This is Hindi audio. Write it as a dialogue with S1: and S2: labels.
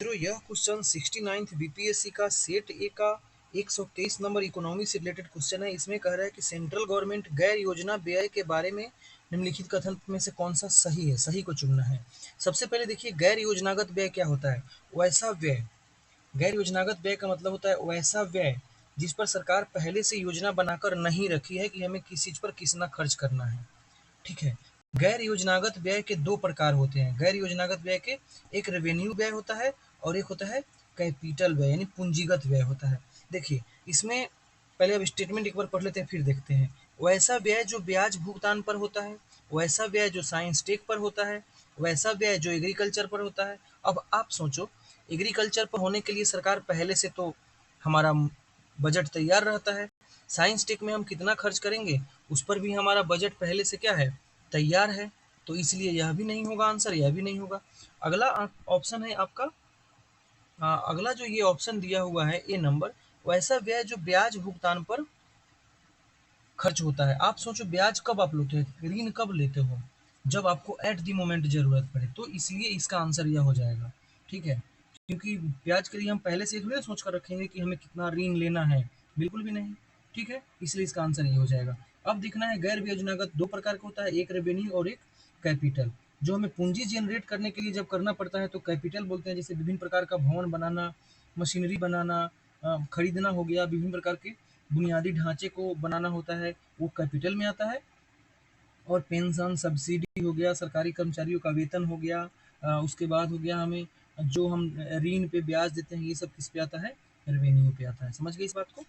S1: यह क्वेश्चन 69th बीपीएससी का सेट ए का 123 नंबर इकोनॉमी से रिलेटेड क्वेश्चन है। इसमें कह रहा है कि सेंट्रल गवर्नमेंट गैर योजना व्यय के बारे में निम्नलिखित कथन में से कौन सा सही है, सही को चुनना है। सबसे पहले देखिए, गैर योजनागत व्यय क्या होता है? वैसा व्यय। गैर योजनागत व्यय का मतलब होता है वैसा व्यय जिस पर सरकार पहले से योजना बनाकर नहीं रखी है कि हमें किस चीज पर कितना खर्च करना है। ठीक है। गैर योजनागत व्यय के दो प्रकार होते हैं। गैर योजनागत व्यय के एक रेवेन्यू व्यय होता है और एक होता है कैपिटल व्यय यानी पूंजीगत व्यय होता है। देखिए, इसमें पहले अब स्टेटमेंट एक बार पढ़ लेते हैं फिर देखते हैं। वैसा व्यय जो ब्याज भुगतान पर होता है, वैसा व्यय जो साइंस टेक पर होता है, वैसा व्यय जो एग्रीकल्चर पर होता है। अब आप सोचो, एग्रीकल्चर पर होने के लिए सरकार पहले से तो हमारा बजट तैयार रहता है। साइंस टेक में हम कितना खर्च करेंगे उस पर भी हमारा बजट पहले से क्या है, तैयार है। तो इसलिए यह भी नहीं होगा आंसर, यह भी नहीं होगा। अगला ऑप्शन है आपका, अगला जो ये ऑप्शन दिया हुआ है ए नंबर, वैसा व्यय जो ब्याज भुगतान पर खर्च होता है। आप सोचो, ब्याज कब आप लेते हो, ऋण कब लेते हो? जब आपको एट द मोमेंट जरूरत पड़े। तो इसलिए इसका आंसर यह हो जाएगा। ठीक है, क्योंकि ब्याज के लिए हम पहले से थोड़ी सोच कर रखेंगे कि हमें कितना ऋण लेना है, बिल्कुल भी नहीं। ठीक है, इसलिए इसका आंसर ये हो जाएगा। अब देखना है, गैर योजनागत दो प्रकार का होता है, एक रेवेन्यू और एक कैपिटल। जो हमें पूंजी जनरेट करने के लिए जब करना पड़ता है तो कैपिटल बोलते हैं, जैसे विभिन्न प्रकार का भवन बनाना, मशीनरी बनाना, खरीदना हो गया, विभिन्न प्रकार के बुनियादी ढांचे को बनाना होता है, वो कैपिटल में आता है। और पेंशन सब्सिडी हो गया, सरकारी कर्मचारियों का वेतन हो गया, उसके बाद हो गया हमें जो हम ऋण पे ब्याज देते हैं, ये सब किस पे आता है? रेवेन्यू पे आता है। समझ गए इस बात को?